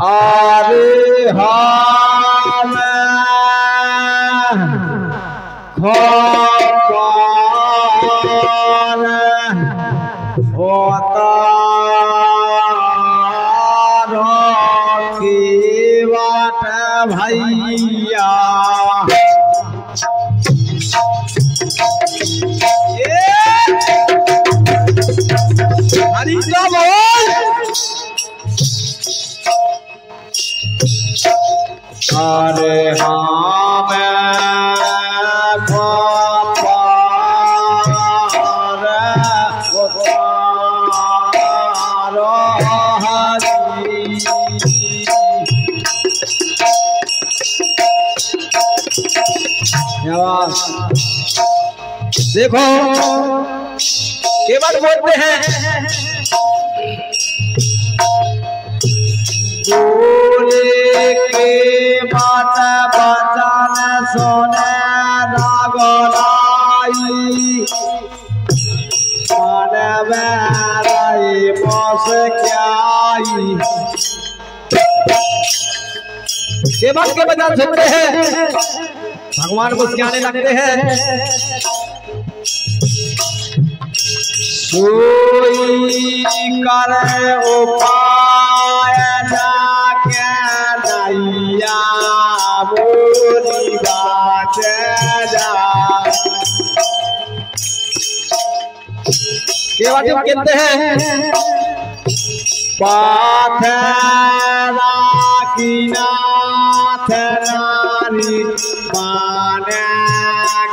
अरे हम खोपान होता रोकी बात भैया हरी का बोल अरे हम देखो केवल बोलते हैं बोले के बात बचन सोने लागलाई मन में रही बस क्याई केवल के बचन सुनते हैं भगवान मुस्कुराने लगते हैं सोई करे उपाय जाके नैया बोली बात जा केवल कहते हैं पाथरा की नाथ नारी माने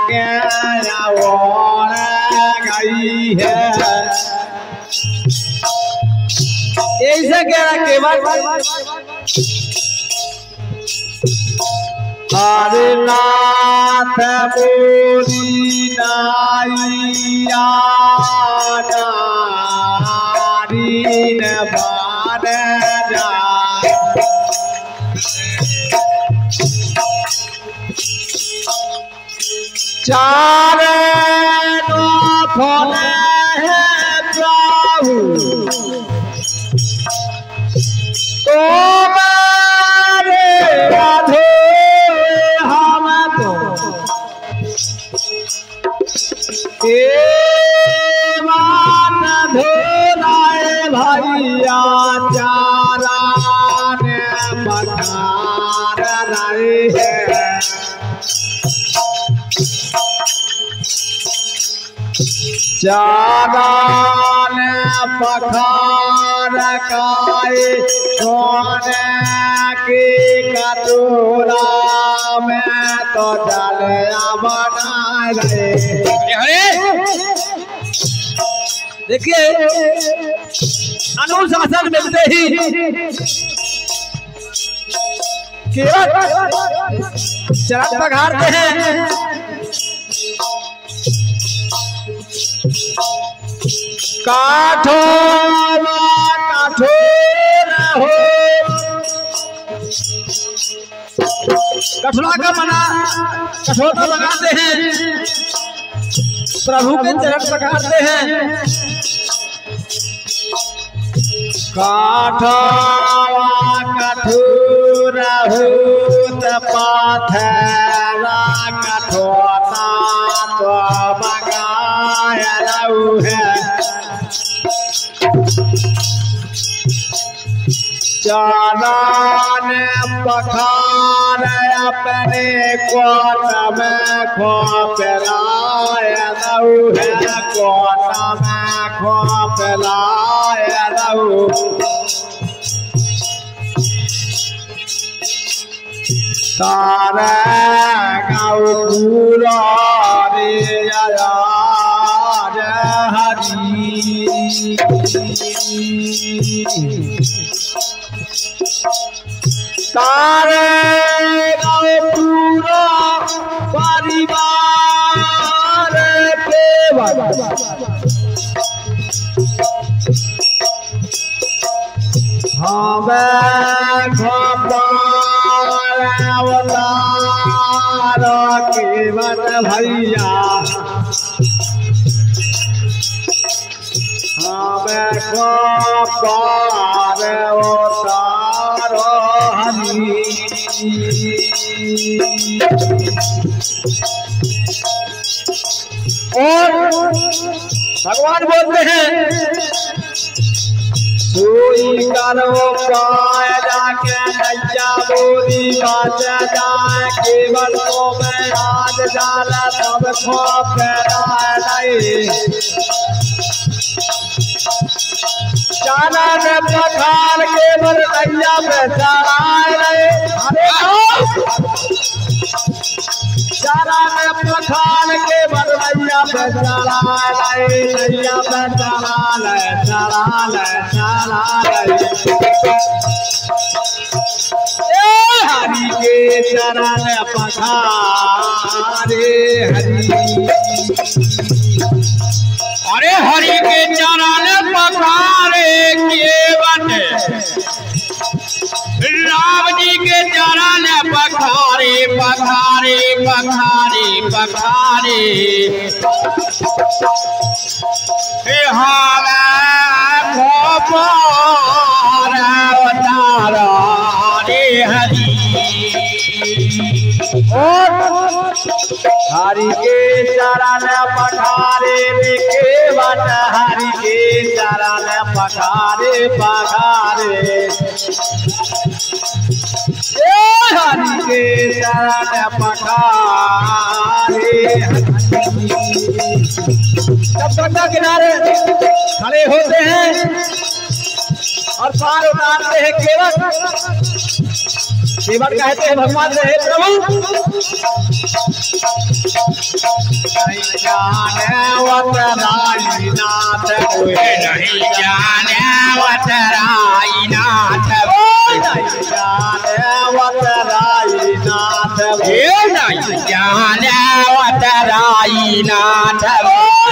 के ओर गई है ऐसे कह रहा केवल हरे नाथ बोली नाइया नारी न बान जा चार फले हैं प्रभु तुम्हारे राधे हम तो मान धोलाए भैया चारा ने पठार रहे हैं चारान पखार काए सोने की कटोरा में तो जलिया बना रहे देखिए अनुशासन मिलते ही चरण पखारते हैं काठोर कठोर हो कठोरा का मना कठोरता लगाते हैं प्रभु के चरण पखारते हैं काठोरा कठोर हो पाथरा कठोरा तो बगाया है चारान पखार अपने कोट में खोपलाए रहू है कोट में खोपलाए रहू तारे गौ पूरा रे हरी तारे गौ पूरा परिवार केवल हमें केवल भैया में पार उतारो हरि। और भगवान बोलते हैं सोई करो पाए जाके नैया बोली बात जाए केवल तो मैं आज जाला तब खो नहीं जाना में पठार केवल नैया में चढ़ाए चारा में पठान के बदलैया पे चढ़ाए नैया पे चढ़ाए हरि के चरण पखारे हरि। अरे हरि के चरण पखारे केवट राम जी के चरण पखारे पखारे पखारे पखारे हरि। हरि के चरण पखारे केवट हरि के चरण पखारे पखारे हरि के चरण पखारे। जब गंगा किनारे खड़े होते हैं और पार उतारते हैं केवट केवट कहते हैं भगवान रहे प्रभु नहीं जाने वतराई नाथ नहीं जाने वतराई नाथ नहीं जाने वतराई नाथ नहीं जाने वतराई नाथ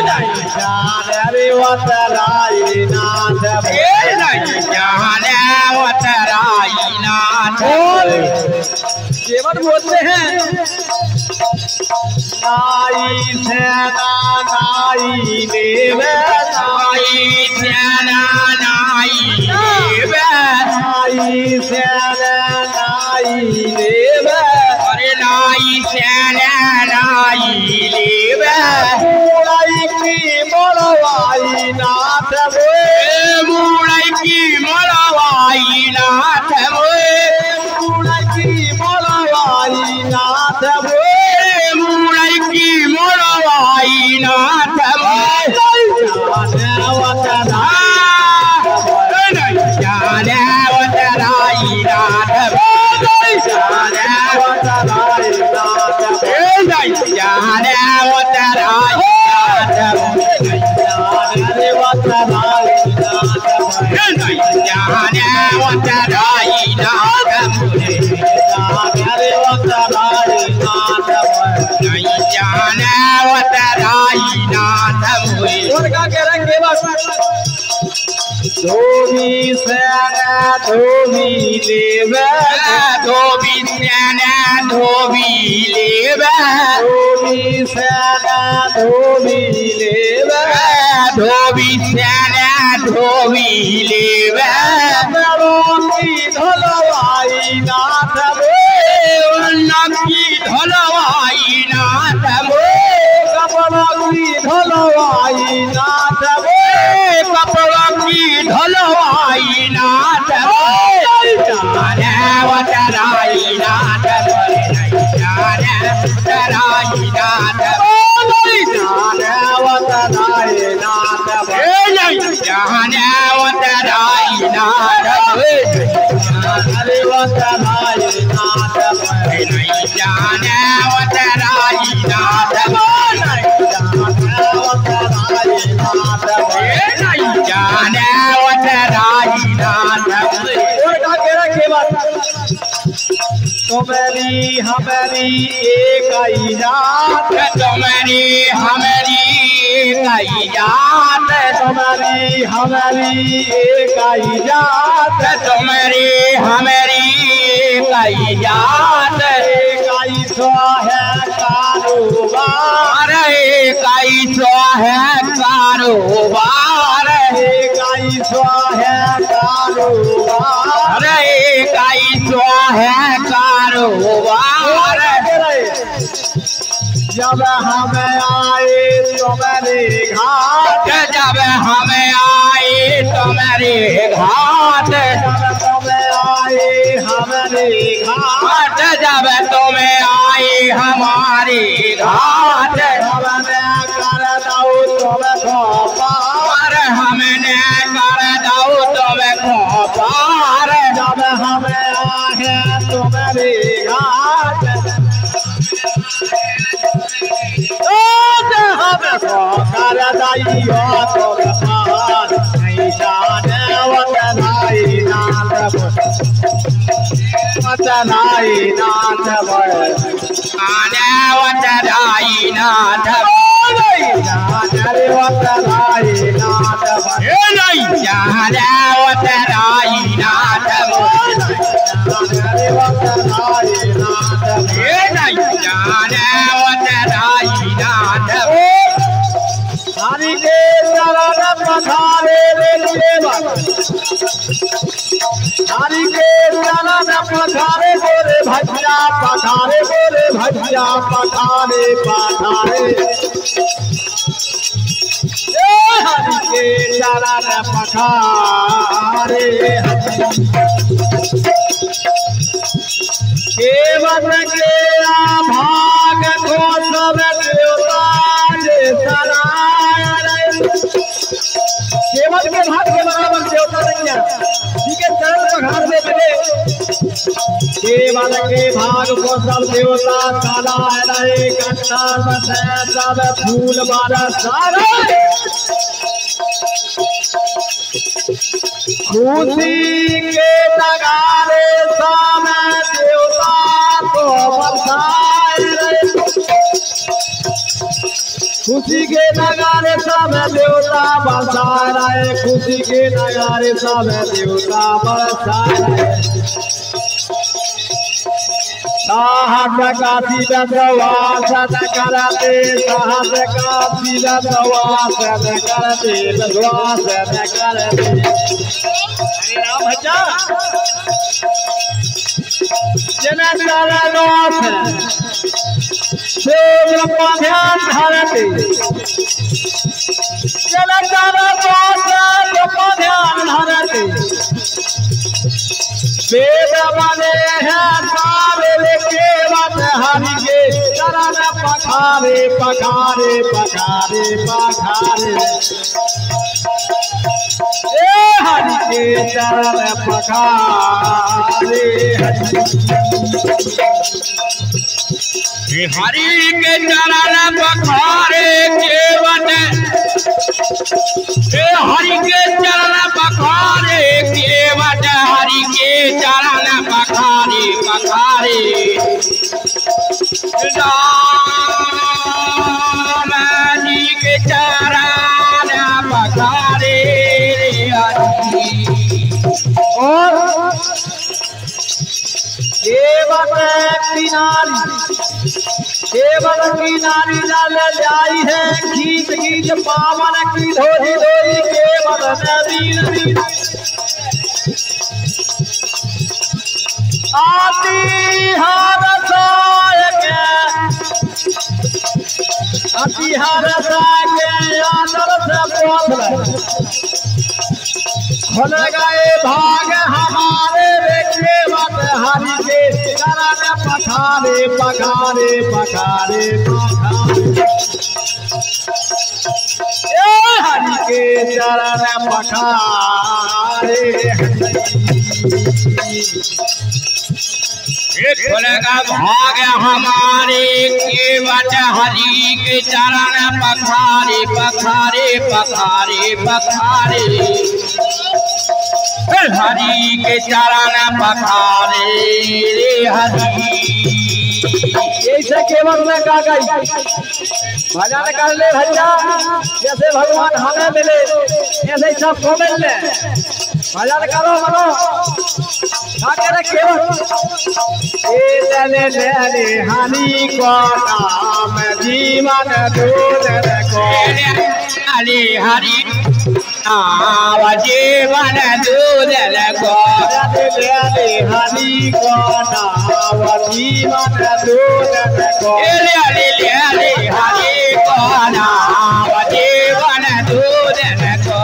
नहीं जाने रे वतराई नाथ नहीं जाने वतराई नाथ। केवट बोलते हैं नाई सेना नाई देव नाई सेना नाई देव नाई सेना नाई देव अरे नाई सेना नाई देव मुड़ई की मोड़वाई नाथ मुड़ई की मोड़वाई नाथ मुड़ई की मोड़वाई नाथ मुड़ई की मोड़वाई नाथ जाने वतराई नाथ जाने वतराई नाथ जाने वतराई नाथ जाने वतराई नाथ जाने वतराई नाथ दुर्गा के रंगे धोबी सेना धोबी देव धोबी सेना धोबी लेव धोबी सेना धोबी देव धोबी सेना धोबी लेव की धोलवाई नाथ की धोलवाई नाथ कपड़ा की धोलवाई नाथ कपड़ा की धोलवाई नाथ जाने वतराई नाथ जाने वतराई नाथ जाने वतराई नाथ जाने वतराई नाथ हरे वतराई नाथ जाने वतराई नाथ जाने वतराई नाथ तुम्हारी हमारी एक ही जात तुम्हारी हमारी एक ही जात तुम्हारी हमारी एक ही जात तुम्हारी हमारी एक ही जात एक ही सो है कारोबार एक ही सो है कारोबार एक काई स्वाहे कारोबार रे काई स्वाहे कारोबार जब हम आए तुम्हारे घाट जब हम आए तुम्हारे घाट जब आए हमारे घाट जब तुम आए हमारे घाट कर दो तुमको पार हमने कर दो तुमको पार जब हम आए तुम्हारे घाट कर दाइयो तुम पार नहीं जाने वतनाई नाथ वतनाई नाथ आने वतनाई नाथ जाने वतनाई नाथ जाने वतनाई नाथ जाने वतनाई नाथ जाने वतनाई नाथ हरि के चरण पधारे देवन हरि के चरण पधारे बोले भैया पधारे बोले भैया पधारे पधारे हरि के चरण पधारे केवल के भाग को सब देवता केवल के भाग के बराबर देवता नहीं है जी के चरण पधार में मिले केवल के भाग को सब देवता साला रहे कंठा में सब फूल मारा सारा खुशी के नगारे सामे देवता को बरसाए खुशी के नगारे सब देवता बरसा रहे खुशी के नगारे सब देवता बरसा रहे साहब काशी बंदवासन करते साहब काशी बंदवासन करते बंदवासन करते हरे राम भजा जना चरणों शिव ध्यान धरते जना चरणों ध्यान धरते वेद बने हैं सारे के मत हरि के चरण पखारे पखारे पखारे पखारे हरि के चरण पखारे हरि के चरण पखारे केवट हरि के चरण पखारे केवट हरि के चरण पखारे पखारे राम जी के चरण पखारे और केवल की नारी जल जाई है खींच खींच पावन की धोरी धोरी केवल नदी आती हर के अति हर के आदर से पोत खुल गए भाग हमारे रेखे मत हरि के चरण पखारे पखारे पखारे पखारे हरि के चरण पखारे खुलेगा भाग हमारे केवट हरि के चरण पखारे पखारे पखारे पखारे हरि के चरण पखारे हरि ऐसे केवल में का गई भजन कर ले भैया जैसे भगवान हमें मिले ऐसे सबको मिल ले भजन करो मनो केवल हरि को नाम जीवन दूध को हरि हरि जीवन दूधन को ले हरि को नाम जीवन दूधन को ले हरि को नाम जीवन दूधन को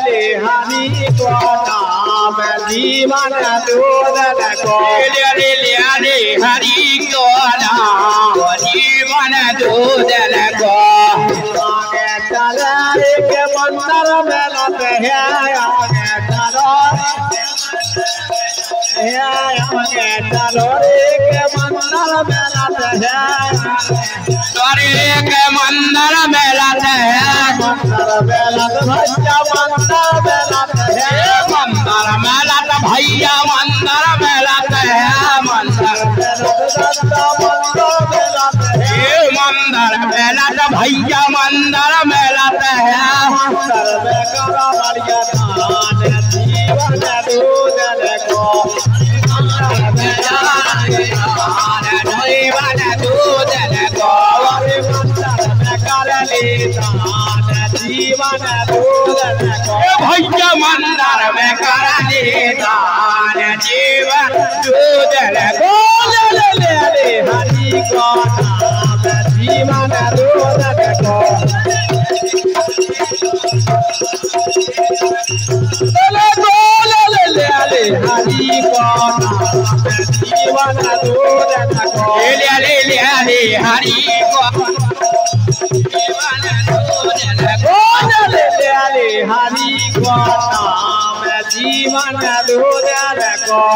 ले हरि को नाम जीवन दूधन को ले हरि को नाम जीवन दूधन को के मंदिर में लगे चलो के मंदिर में लगे के मंदिर में लाते हैं मंदिर में लग भैया मंदिर में लगे मंदिर में लाते भैया मंदिर में लाते हैं मंदिर मंदिर में लाते भैया मंदिर में लाते हैं जीवन दूधन को जीवन दूधन को जीवन दूधन को भैया मंदिर में कर दान जीवन दूधन को हरि को नाम जीवन दूधन को हरि को जीवन दूधन को हरि को जीवन दूधन को हरि को नाम जीवन दूधन को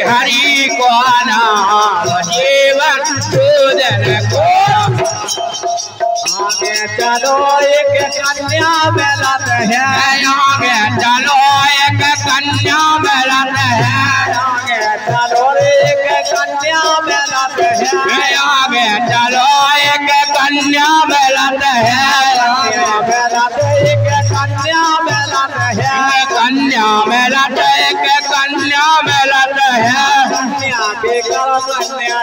हरि को नाम जीवन दूधन को आगे चलो एक कन्या मिलत है आगे चलो एक कन्या मिलत है आगे चलो एक कन्या मिलत है आगे चलो एक कन्या मिलत है एक कन्या मिलत है कन्या मिलत एक कन्या मिलत है कन्या के कर कन्या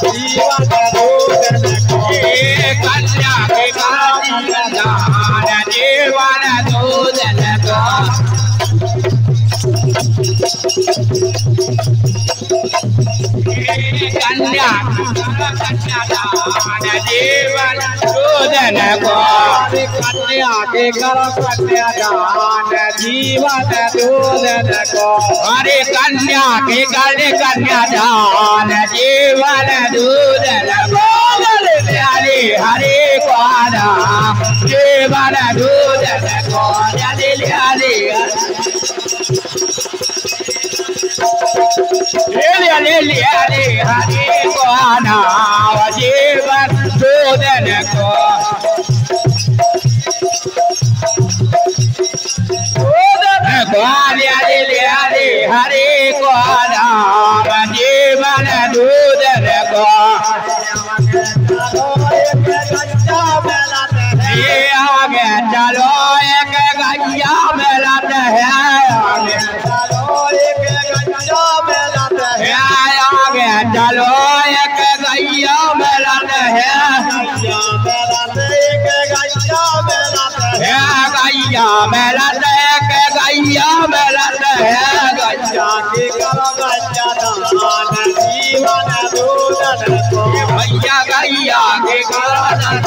जीवन दूधन को कन्या के दान जीवन दूधन को कन्या दान जीवन दूधन को कन्या के कर कन्या दान जीवन दूधन को हरे कन्या के कर कन्या दान जीवन दूधन को हरे हरे को जीवन दूधन को हरे हरे हरे को नाम जीवन दूधन को हरे को नाम जीवन दूधन को आगे चलो एक गैया मिलत है आगे चलो एक गैया मिलत है गैया मिलत एक गैया मिलत है गैया के कर गैया दान जीवन दूधन को भैया गैया के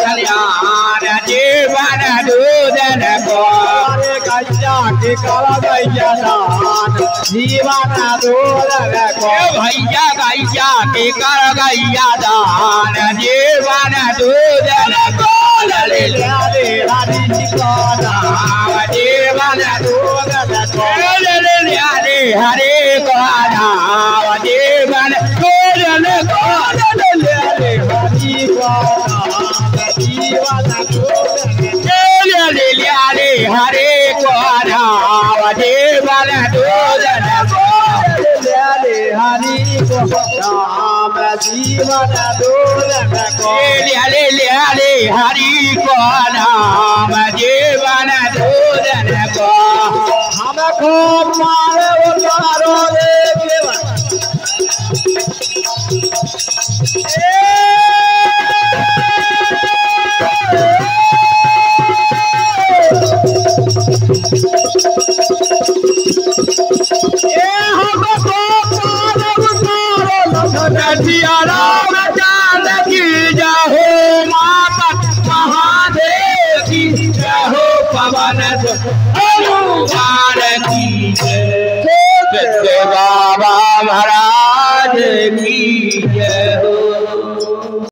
कल्याण जीवन दूधन को गैया के कर गैया दान जीवन दूधन को भैया गैया के कर गैया दान जीवन दूधन को हरि को नाम जीवन दूधन को हरे को नाम जीवन दूधन को हरि को नाम जीवन दूधन हरे को नाम जीवन दूधन को हरि को नाम जीवन दूधन को हरि को नाम जीवन दूधन को हमको मारे उतारो सिया राम जानकी जय हो माता महादेव की जय हो पवन हनुमान